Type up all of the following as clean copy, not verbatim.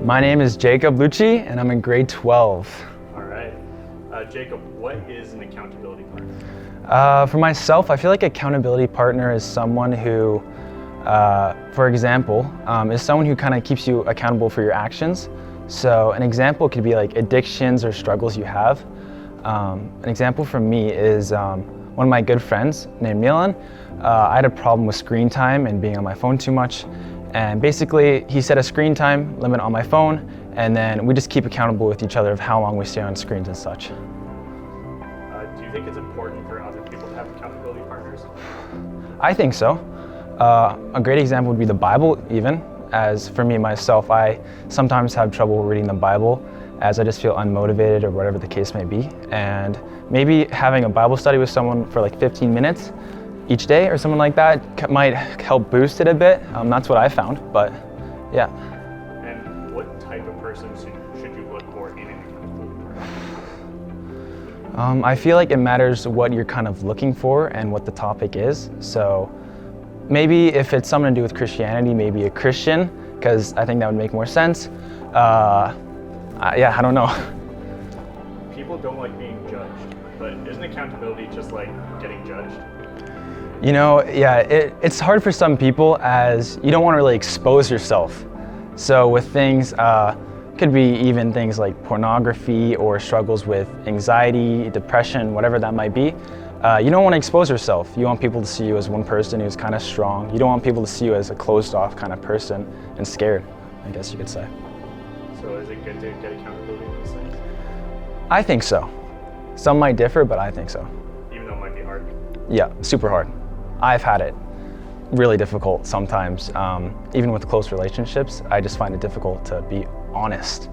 My name is Jacob Lucci, and I'm in grade 12. All right. Jacob, what is an accountability partner? For myself, I feel like accountability partner is someone who, for example, is someone who kind of keeps you accountable for your actions. So an example could be like addictions or struggles you have. An example for me is one of my good friends named Milan. I had a problem with screen time and being on my phone too much. And basically, he set a screen time limit on my phone, and then we just keep accountable with each other of how long we stay on screens and such. Do you think it's important for other people to have accountability partners? I think so. A great example would be the Bible even. As for me myself, I sometimes have trouble reading the Bible as I just feel unmotivated or whatever the case may be. And maybe having a Bible study with someone for like 15 minutes each day or something like that might help boost it a bit. That's what I found, but yeah. And what type of person should you look for in an accountability partner? I feel like it matters what you're kind of looking for and what the topic is. So maybe if it's something to do with Christianity, maybe a Christian, because I think that would make more sense. Yeah, I don't know. People don't like being judged, but isn't accountability just like getting judged? You know, yeah, it's hard for some people as you don't want to really expose yourself. So with things, could be even things like pornography or struggles with anxiety, depression, whatever that might be. You don't want to expose yourself. You want people to see you as one person who's kind of strong. You don't want people to see you as a closed off kind of person and scared, I guess you could say. So is it good to get accountability in those things? I think so. Some might differ, but I think so. Even though it might be hard? Yeah, super hard. I've had it really difficult sometimes. Even with close relationships, I just find it difficult to be honest.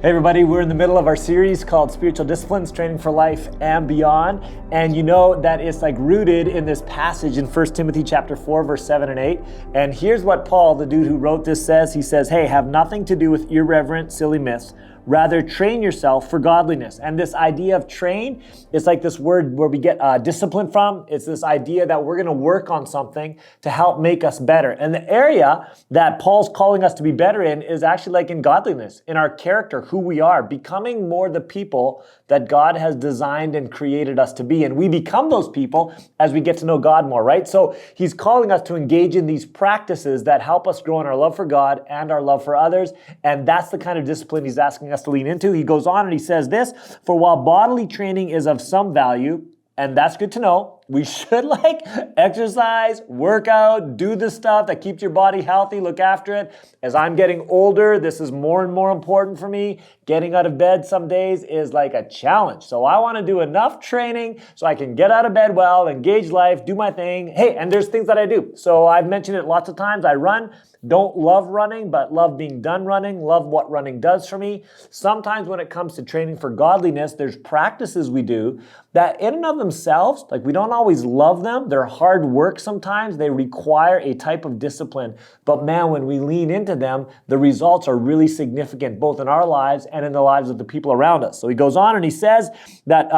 Hey everybody, we're in the middle of our series called Spiritual Disciplines, Training for Life and Beyond. And you know that it's like rooted in this passage in 1 Timothy chapter 4, verse 7 and 8. And here's what Paul, the dude who wrote this, says. He says, hey, have nothing to do with irreverent, silly myths. Rather, train yourself for godliness. And this idea of train, it's like this word where we get discipline from. It's this idea that we're going to work on something to help make us better. And the area that Paul's calling us to be better in is actually like in godliness, in our character, who we are, becoming more the people that God has designed and created us to be. And we become those people as we get to know God more, right? So he's calling us to engage in these practices that help us grow in our love for God and our love for others. And that's the kind of discipline he's asking us to lean into. He goes on and he says this, for while bodily training is of some value, and that's good to know, we should like exercise, work out, do the stuff that keeps your body healthy, look after it. As I'm getting older, this is more and more important for me. Getting out of bed some days is like a challenge. So I want to do enough training so I can get out of bed well, engage life, do my thing. Hey, and there's things that I do. So I've mentioned it lots of times. I run. Don't love running, but love being done running, love what running does for me. Sometimes when it comes to training for godliness, there's practices we do that in and of themselves, like we don't always love them. They're hard work sometimes. They require a type of discipline. But man, when we lean into them, the results are really significant, both in our lives and in the lives of the people around us. So he goes on and he says that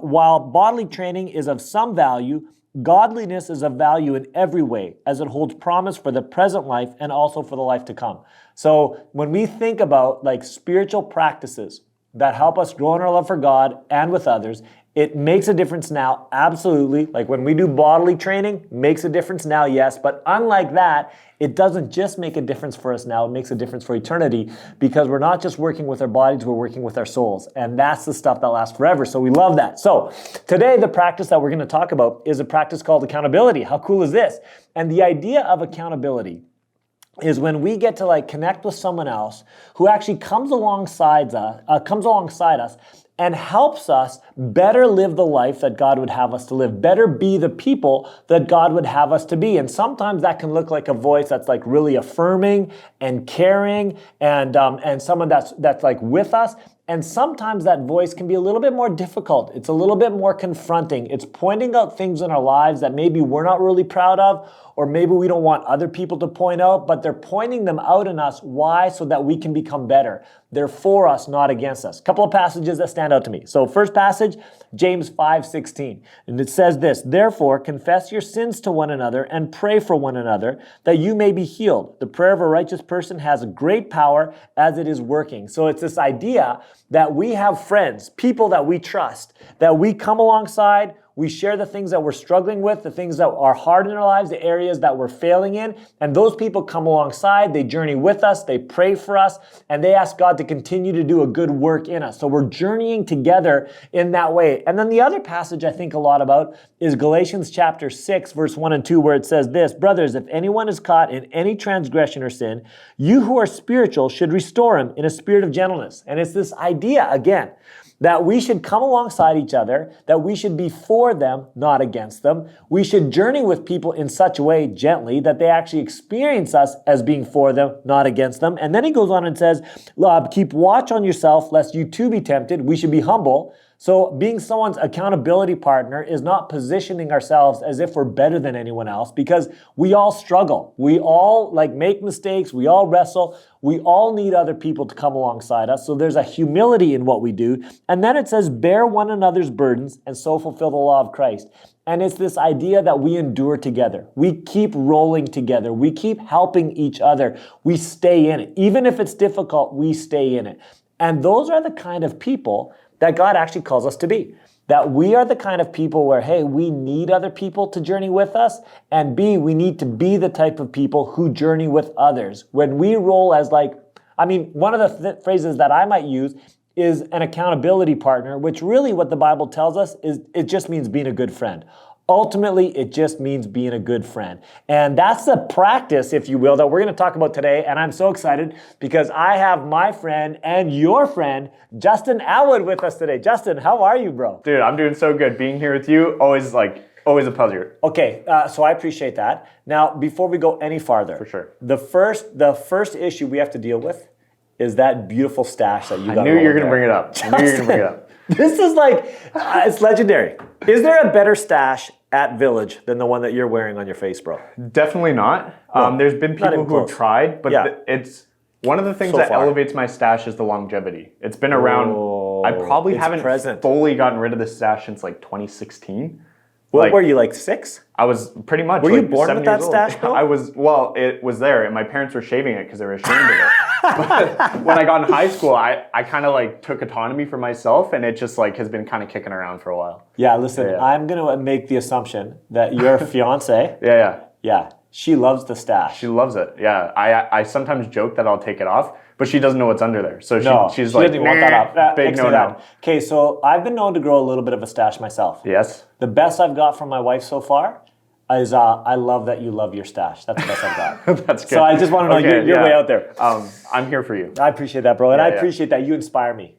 while bodily training is of some value, godliness is of value in every way, as it holds promise for the present life and also for the life to come. So when we think about like spiritual practices that help us grow in our love for God and with others, it makes a difference now, absolutely. Like when we do bodily training, makes a difference now, yes. But unlike that, it doesn't just make a difference for us now, it makes a difference for eternity because we're not just working with our bodies, we're working with our souls. And that's the stuff that lasts forever. So we love that. So today, the practice that we're going to talk about is a practice called accountability. How cool is this? And the idea of accountability is when we get to like connect with someone else who actually comes alongside us and helps us better live the life that God would have us to live, better be the people that God would have us to be. And sometimes that can look like a voice that's like really affirming and caring and someone that's like with us. And sometimes that voice can be a little bit more difficult. It's a little bit more confronting. It's pointing out things in our lives that maybe we're not really proud of, or maybe we don't want other people to point out, but they're pointing them out in us. Why? So that we can become better. They're for us, not against us. A couple of passages that stand out to me. So first passage, James 5:16. And it says this, therefore, confess your sins to one another and pray for one another that you may be healed. The prayer of a righteous person has great power as it is working. So it's this idea that we have friends, people that we trust, that we come alongside, we share the things that we're struggling with, the things that are hard in our lives, the areas that we're failing in, and those people come alongside, they journey with us, they pray for us, and they ask God to continue to do a good work in us. So we're journeying together in that way. And then the other passage I think a lot about is Galatians chapter 6, verse 1 and 2, where it says this, brothers, if anyone is caught in any transgression or sin, you who are spiritual should restore him in a spirit of gentleness. And it's this idea, again, that we should come alongside each other, that we should be for them, not against them. We should journey with people in such a way, gently, that they actually experience us as being for them, not against them. And then he goes on and says, keep watch on yourself, lest you too be tempted. We should be humble. So being someone's accountability partner is not positioning ourselves as if we're better than anyone else, because we all struggle. We all make mistakes. We all wrestle. We all need other people to come alongside us. So there's a humility in what we do. And then it says, bear one another's burdens and so fulfill the law of Christ. And it's this idea that we endure together. We keep rolling together. We keep helping each other. We stay in it. Even if it's difficult, we stay in it. And those are the kind of people that God actually calls us to be. That we are the kind of people where, hey, we need other people to journey with us, and B, we need to be the type of people who journey with others. When we roll as one of the phrases that I might use is an accountability partner, which really what the Bible tells us is it just means being a good friend. Ultimately, it just means being a good friend. And that's the practice, if you will, that we're going to talk about today. And I'm so excited because I have my friend and your friend, Justin Atwood, with us today. Justin, how are you, bro? Dude, I'm doing so good. Being here with you, always a pleasure. Okay, so I appreciate that. Now, before we go any farther, for sure, the first issue we have to deal with is that beautiful stash that you got. I knew you were going to bring it up. I knew you were going to bring it up. This is it's legendary. Is there a better stash at Village than the one that you're wearing on your face, bro? Definitely not. No, there's been people who have tried, but it's one of the things that elevates my stash is the longevity. It's been around. I probably haven't fully gotten rid of this stash since 2016. What were you, 6? I was pretty much. Were you born with that stash, bro? I was. Well, it was there, and my parents were shaving it because they were ashamed of it. But when I got in high school, I kind of took autonomy for myself, and it just has been kind of kicking around for a while. Yeah, listen, I'm gonna make the assumption that your fiance. Yeah, she loves the stash. She loves it. Yeah, I sometimes joke that I'll take it off, but she doesn't know what's under there. So she's like, doesn't want that up. Big no. Okay, so I've been known to grow a little bit of a stash myself. Yes. The best I've got from my wife so far is I love that you love your stash. That's the best I've got. That's good. So I just want to know you're way out there. I'm here for you. I appreciate that, bro. And I appreciate that you inspire me.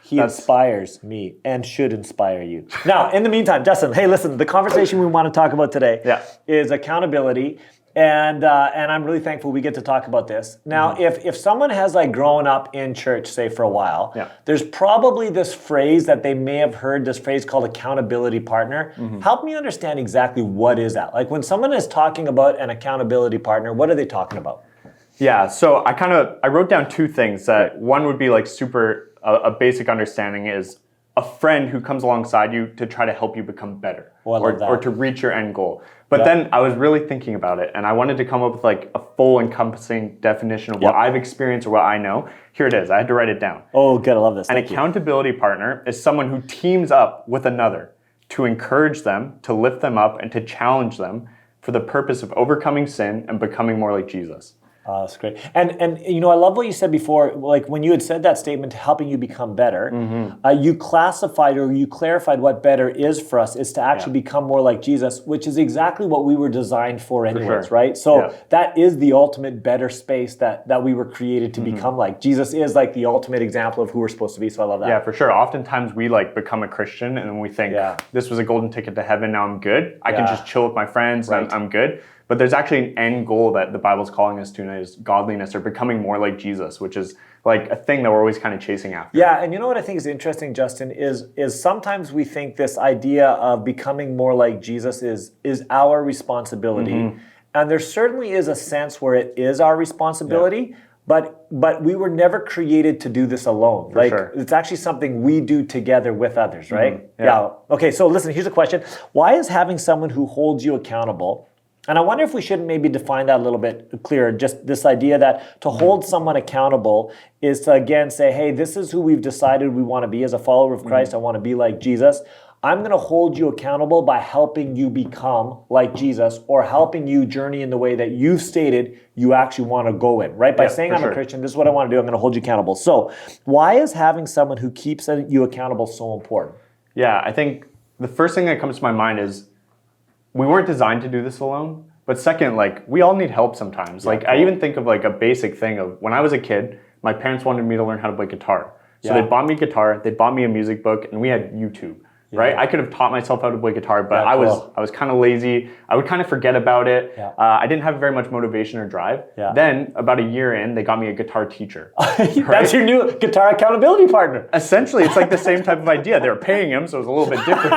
He inspires me and should inspire you. Now, in the meantime, Justin, hey, listen, the conversation we want to talk about today is accountability. And I'm really thankful we get to talk about this. Now, if someone has grown up in church, say for a while, there's probably this phrase that they may have heard, this phrase called accountability partner. Help me understand exactly what is that? When someone is talking about an accountability partner, what are they talking about? Yeah, so I wrote down two things. That one would be a basic understanding is a friend who comes alongside you to try to help you become better or to reach your end goal. But then I was really thinking about it, and I wanted to come up with a full encompassing definition of what I've experienced or what I know. Here it is. I had to write it down. Oh, good. I love this. An accountability partner is someone who teams up with another to encourage them, to lift them up, and to challenge them for the purpose of overcoming sin and becoming more like Jesus. That's great. And I love what you said before, when you had said that statement, helping you become better, you classified or you clarified what better is for us, is to actually become more like Jesus, which is exactly what we were designed for anyways, right? So that is the ultimate better space that we were created to become like. Jesus is the ultimate example of who we're supposed to be, so I love that. Yeah, for sure. Oftentimes we become a Christian and we think, this was a golden ticket to heaven, now I'm good. I can just chill with my friends and I'm good. but there's actually an end goal that the Bible's calling us to, and is godliness, or becoming more like Jesus, which is like a thing that we're always kind of chasing after. Yeah, and you know what I think is interesting, Justin, is sometimes we think this idea of becoming more like Jesus is our responsibility. And there certainly is a sense where it is our responsibility, but we were never created to do this alone. For sure. It's actually something we do together with others, right? Yeah. Okay, so listen, here's a question. Why is having someone who holds you accountable, and I wonder if we should maybe define that a little bit clearer, just this idea that to hold someone accountable is to, again, say, hey, this is who we've decided we want to be as a follower of Christ. I want to be like Jesus. I'm going to hold you accountable by helping you become like Jesus, or helping you journey in the way that you've stated you actually want to go in, right? By saying I'm a Christian, this is what I want to do, I'm going to hold you accountable. So why is having someone who keeps you accountable so important? Yeah, I think the first thing that comes to my mind is we weren't designed to do this alone. But second, like, we all need help sometimes. Like, I even think of like a basic thing of when I was a kid, my parents wanted me to learn how to play guitar. So they bought me guitar, they bought me a music book, and we had YouTube. Right, I could have taught myself how to play guitar, but I was kind of lazy. I would kind of forget about it. I didn't have very much motivation or drive. Then about a year in, they got me a guitar teacher. That's your new guitar accountability partner. Essentially, it's like the same type of idea. They were paying him, so it was a little bit different.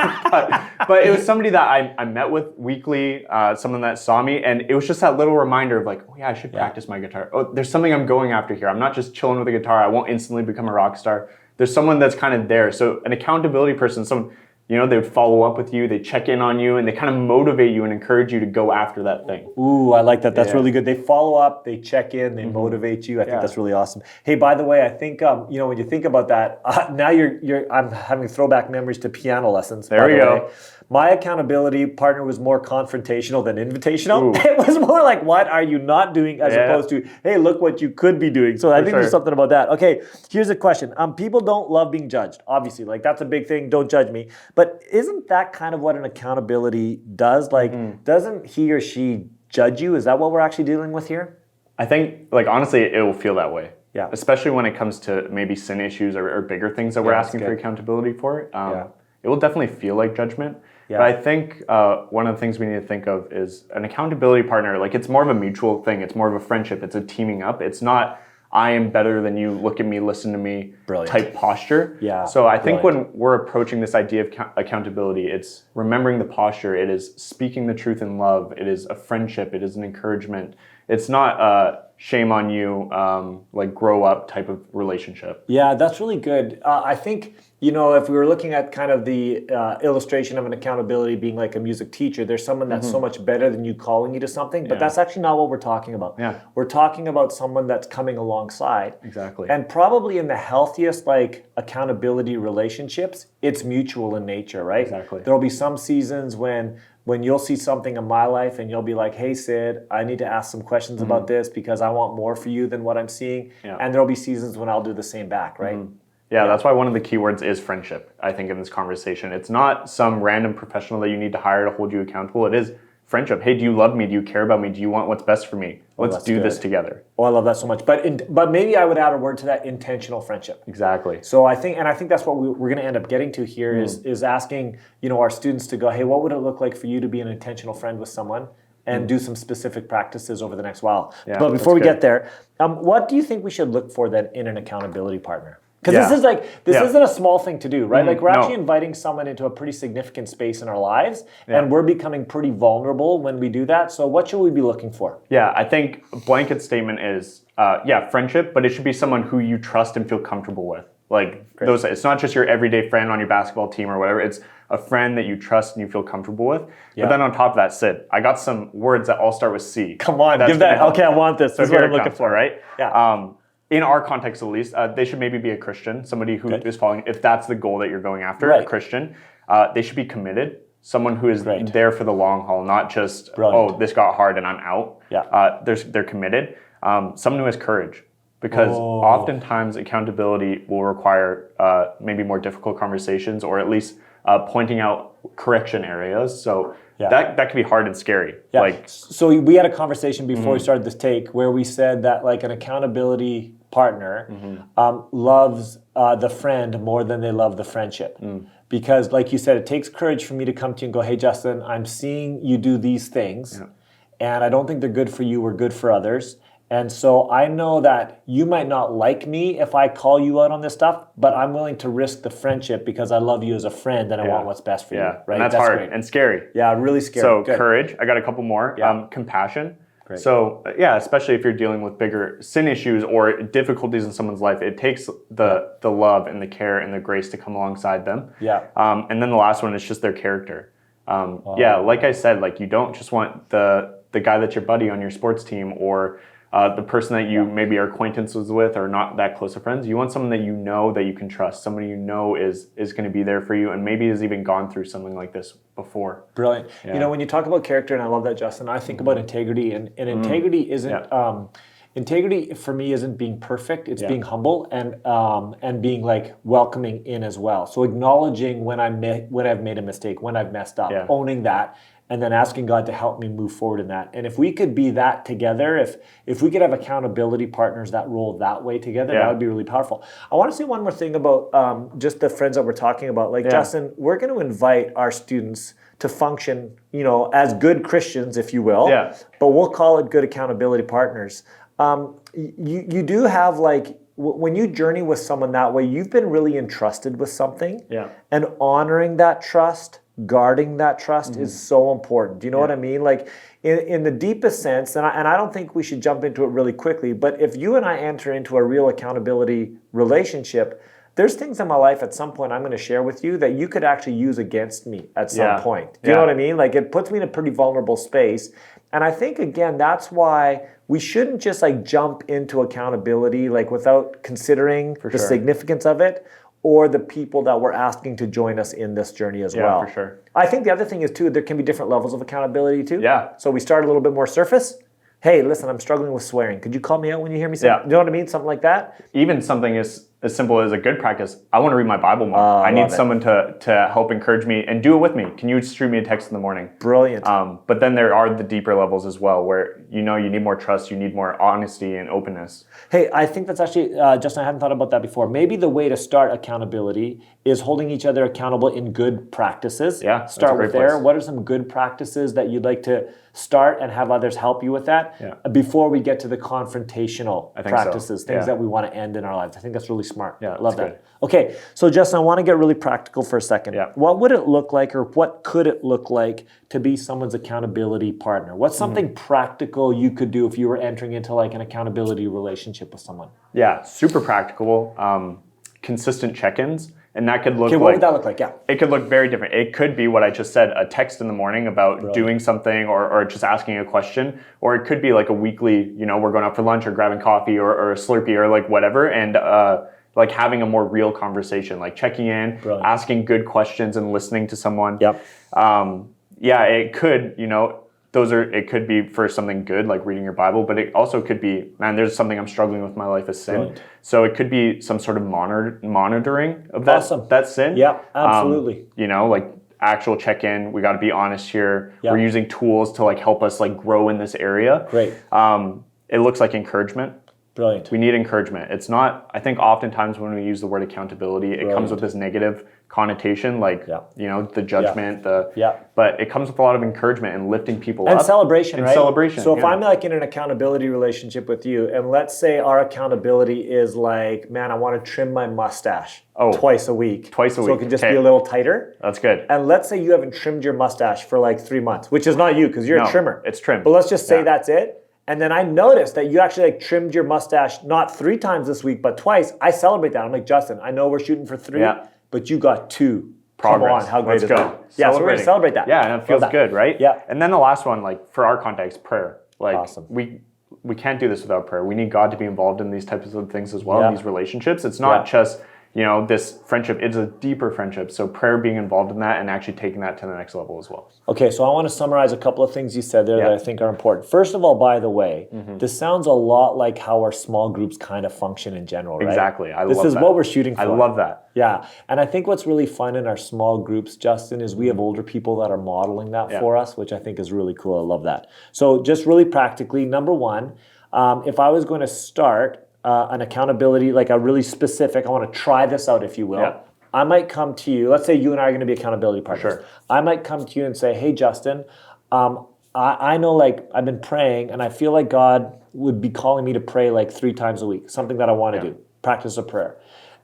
but it was somebody that I met with weekly, someone that saw me, and it was just that little reminder of like, oh yeah, I should practice my guitar. Oh, there's something I'm going after here. I'm not just chilling with a guitar. I won't instantly become a rock star. There's someone that's kind of there. So an accountability person, someone, you know, they would follow up with you, they check in on you, and they kind of motivate you and encourage you to go after that thing. Ooh, I like that. That's really good. They follow up, they check in, they motivate you. I think that's really awesome. Hey, by the way, I think you know, when you think about that, now I'm having throwback memories to piano lessons. There we go. My accountability partner was more confrontational than invitational. Ooh. It was more like, what are you not doing, as opposed to, hey, look what you could be doing. So I think there's something about that. Okay, here's a question. People don't love being judged, obviously. Like, that's a big thing. Don't judge me. But isn't that kind of what an accountability does? Like, doesn't he or she judge you? Is that what we're actually dealing with here? I think, like, honestly, it will feel that way. Yeah. Especially when it comes to maybe sin issues or bigger things that we're asking for accountability for. It will definitely feel like judgment. Yeah. But I think one of the things we need to think of is an accountability partner. Like, it's more of a mutual thing. It's more of a friendship. It's a teaming up. It's not, I am better than you, look at me, listen to me type posture. Yeah. So I think when we're approaching this idea of accountability, it's remembering the posture. It is speaking the truth in love. It is a friendship. It is an encouragement. It's not shame on you, like grow up type of relationship. Yeah, that's really good. I think, you know, if we were looking at kind of the illustration of an accountability being like a music teacher, there's someone that's so much better than you calling you to something, but that's actually not what we're talking about. Yeah. We're talking about someone that's coming alongside. Exactly. And probably in the healthiest like accountability relationships, it's mutual in nature, right? Exactly. There'll be some seasons when you'll see something in my life and you'll be like, hey, Sid, I need to ask some questions about this because I want more for you than what I'm seeing. Yeah. And there'll be seasons when I'll do the same back, right? Yeah, that's why one of the key words is friendship, I think, in this conversation. It's not some random professional that you need to hire to hold you accountable. It is friendship. Hey, do you love me? Do you care about me? Do you want what's best for me? Let's do this together. Oh, I love that so much. But maybe I would add a word to that: intentional friendship. Exactly. So I think that's what we're going to end up getting to here is asking, you know, our students to go, hey, what would it look like for you to be an intentional friend with someone? And do some specific practices over the next while. Yeah, but before we get there, what do you think we should look for then in an accountability partner? Because this isn't a small thing to do, right? Like, we're actually inviting someone into a pretty significant space in our lives, and we're becoming pretty vulnerable when we do that. So what should we be looking for? Yeah, I think a blanket statement is, friendship, but it should be someone who you trust and feel comfortable with. Like, it's not just your everyday friend on your basketball team or whatever. It's a friend that you trust and you feel comfortable with. Yeah. But then on top of that, Sid, I got some words that all start with C. Come on, give that. Okay, I want this. That's what I'm looking for, right? Yeah. In our context, at least, they should maybe be a Christian, somebody who is following, if that's the goal that you're going after, a Christian. They should be committed, someone who is there for the long haul, not just, this got hard and I'm out. Yeah. They're committed. Someone who has courage, because oftentimes accountability will require maybe more difficult conversations, or at least pointing out correction areas. So that can be hard and scary. Yeah. Like, so we had a conversation before we started this take where we said that like an accountability partner loves the friend more than they love the friendship. Because like you said, it takes courage for me to come to you and go, hey, Justin, I'm seeing you do these things. Yeah. and I don't think they're good for you or good for others. And so I know that you might not like me if I call you out on this stuff, but I'm willing to risk the friendship because I love you as a friend and I want what's best for you. Right? And that's hard and scary. Yeah, really scary. So courage. I got a couple more. Compassion. Great. So especially if you're dealing with bigger sin issues or difficulties in someone's life, it takes the love and the care and the grace to come alongside them. Yeah. And then the last one is just their character. Like I said, like you don't just want the guy that's your buddy on your sports team or the person that you maybe are acquaintances with or not that close of friends. You want someone that you know that you can trust, somebody you know is going to be there for you and maybe has even gone through something like this before. Brilliant. Yeah. You know, when you talk about character, and I love that, Justin, I think about integrity, and integrity isn't integrity for me isn't being perfect. It's being humble and being like welcoming in as well. So acknowledging when I've made a mistake, when I've messed up, owning that, and then asking God to help me move forward in that. And if we could be that together, if we could have accountability partners that roll that way together, that would be really powerful. I want to say one more thing about just the friends that we're talking about. Like Justin, we're going to invite our students to function, as good Christians, if you will. Yeah. But we'll call it good accountability partners. You do have when you journey with someone that way, you've been really entrusted with something. Yeah. And honoring that trust, guarding that trust is so important. Do you know what I mean? Like in the deepest sense, and I don't think we should jump into it really quickly, but if you and I enter into a real accountability relationship, there's things in my life at some point I'm going to share with you that you could actually use against me at some point. Do you know what I mean? Like it puts me in a pretty vulnerable space. And I think, again, that's why we shouldn't just jump into accountability without considering the significance of it or the people that we're asking to join us in this journey as well. Yeah, for sure. I think the other thing is, too, there can be different levels of accountability, too. Yeah. So we start a little bit more surface. Hey, listen, I'm struggling with swearing. Could you call me out when you hear me say? You know what I mean? Something like that. Even something as simple as a good practice. I want to read my Bible more. I need someone to help encourage me and do it with me. Can you just shoot me a text in the morning? Brilliant. But then there are the deeper levels as well where you need more trust, you need more honesty and openness. Hey, I think that's actually, Justin, I hadn't thought about that before. Maybe the way to start accountability is holding each other accountable in good practices. Yeah, start with there. What are some good practices that you'd like to start and have others help you with that before we get to the confrontational practices, things that we want to end in our lives? I think that's really smart. Yeah, love that. Good. Okay, so Justin, I want to get really practical for a second. Yeah. What would it look like, or what could it look like to be someone's accountability partner? What's something practical you could do if you were entering into an accountability relationship with someone? Yeah, super practical. Consistent check-ins. And that could look what would that look like? Yeah. It could look very different. It could be what I just said, a text in the morning about doing something or just asking a question. Or it could be a weekly, we're going out for lunch or grabbing coffee or a Slurpee or whatever. And having a more real conversation, checking in, asking good questions and listening to someone. Yep. It could, it could be for something good, like reading your Bible, but it also could be, man, there's something I'm struggling with in my life is sin. Brilliant. So it could be some sort of monitoring of that sin. Yeah, absolutely. Actual check-in, we got to be honest here. Yep. We're using tools to help us grow in this area. Great. It looks like encouragement. Brilliant. We need encouragement. It's not, I think oftentimes when we use the word accountability, it comes with this negative connotation, the judgment, but it comes with a lot of encouragement and lifting people up. And celebration, right? Celebration. So if I'm in an accountability relationship with you, and let's say our accountability is man, I want to trim my mustache twice a week. So it can just be a little tighter. That's good. And let's say you haven't trimmed your mustache for 3 months, which is not you because you're a trimmer. It's trimmed. But let's just say that's it. And then I noticed that you actually trimmed your mustache not 3 times this week, but twice. I celebrate that. I'm like, Justin, I know we're shooting for 3, but you got 2. Progress. Come on, how great is that? Yeah, so we're going to celebrate that. Yeah, and it feels good, right? Yeah. And then the last one, for our context, prayer. Awesome. We can't do this without prayer. We need God to be involved in these types of things as well, in these relationships. It's not just this friendship, it's a deeper friendship. So prayer being involved in that and actually taking that to the next level as well. Okay, so I want to summarize a couple of things you said there that I think are important. First of all, by the way, this sounds a lot like how our small groups kind of function in general, right? Exactly. This is what we're shooting for. I love that. Yeah, and I think what's really fun in our small groups, Justin, is we have older people that are modeling that for us, which I think is really cool. I love that. So just really practically, number one, if I was going to start an accountability, a really specific, I want to try this out, if you will. Yeah. I might come to you, let's say you and I are going to be accountability partners. Sure. I might come to you and say, hey, Justin, I'm I know like I've been praying and I feel like God would be calling me to pray like 3 times a week, something that I want to do, practice of prayer.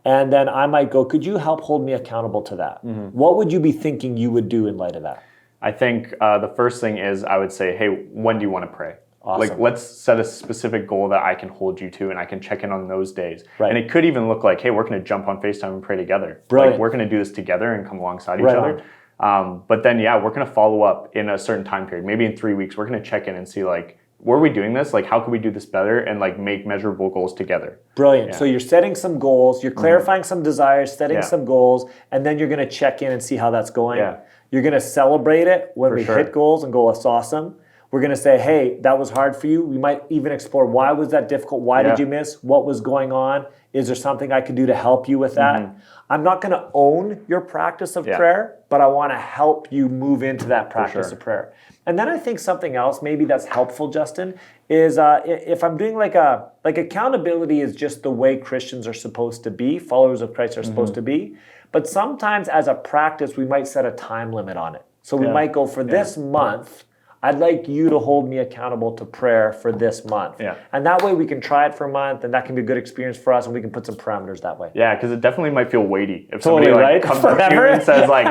And then I might go, could you help hold me accountable to that? What would you be thinking you would do in light of that? I think the first thing is I would say, hey, when do you want to pray? Awesome. Like, let's set a specific goal that I can hold you to and I can check in on those days. Right. And it could even look like, hey, we're going to jump on FaceTime and pray together. Brilliant. Like, we're going to do this together and come alongside each Right other. But then, yeah, we're going to follow up in a certain time period. Maybe in 3 weeks, we're going to check in and see, like, were we doing this? Like, how can we do this better and, like, make measurable goals together? Brilliant. Yeah. So you're setting some goals, you're clarifying some desires, setting some goals, and then you're going to check in and see how that's going. Yeah. You're going to celebrate it when we hit goals and go, that's awesome. We're going to say, hey, that was hard for you. We might even explore, why was that difficult? Why did you miss? What was going on? Is there something I could do to help you with that? I'm not going to own your practice of prayer, but I want to help you move into that practice of prayer. And then I think something else maybe that's helpful, Justin, is if I'm doing like accountability is just the way Christians are supposed to be, followers of Christ are supposed to be. But sometimes as a practice, we might set a time limit on it. So we might go for this month, I'd like you to hold me accountable to prayer for this month. Yeah. And that way we can try it for a month and that can be a good experience for us and we can put some parameters that way. Yeah, because it definitely might feel weighty. If somebody like comes up to you and says like,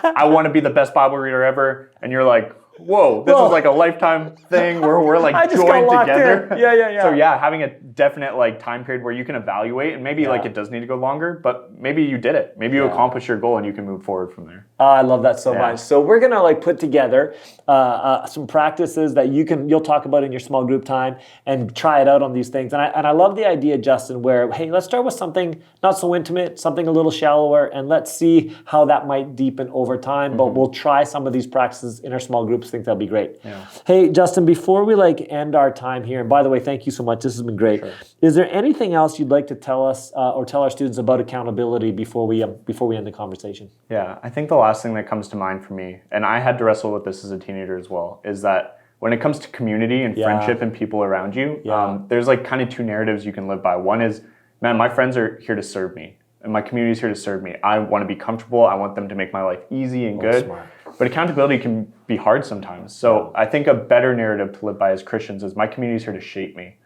I want to be the best Bible reader ever, and you're like, whoa, this is like a lifetime thing where we're like joined together. Yeah. So yeah, having a definite like time period where you can evaluate and maybe like it does need to go longer, but maybe you did it. Maybe you accomplished your goal and you can move forward from there. I love that so much. So we're gonna like put together some practices that you'll talk about in your small group time and try it out on these things. And I love the idea, Justin, where hey, let's start with something not so intimate, something a little shallower, and let's see how that might deepen over time. But we'll try some of these practices in our small groups. Think that'll be great. Yeah. Hey, Justin, before we like end our time here, and by the way, thank you so much. This has been great. Sure. Is there anything else you'd like to tell us or tell our students about accountability before we end the conversation? Yeah, I think the last thing that comes to mind for me, and I had to wrestle with this as a teenager as well, is that when it comes to community and friendship and people around you, there's like kind of 2 narratives you can live by. One is, man, my friends are here to serve me. And my community is here to serve me. I want to be comfortable. I want them to make my life easy and good. Smart. But accountability can be hard sometimes. So I think a better narrative to live by as Christians is my community is here to shape me.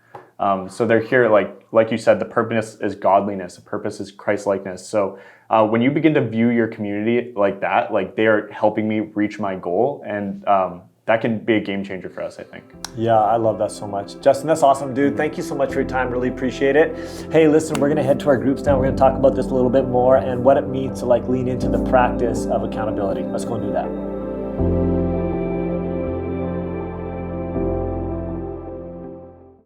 So they're here, like you said, the purpose is godliness. The purpose is Christ-likeness. So when you begin to view your community like that, like they are helping me reach my goal, and that can be a game changer for us, I think. Yeah, I love that so much. Justin, that's awesome, dude. Thank you so much for your time. Really appreciate it. Hey, listen, we're going to head to our groups now. We're going to talk about this a little bit more and what it means to like lean into the practice of accountability. Let's go and do that.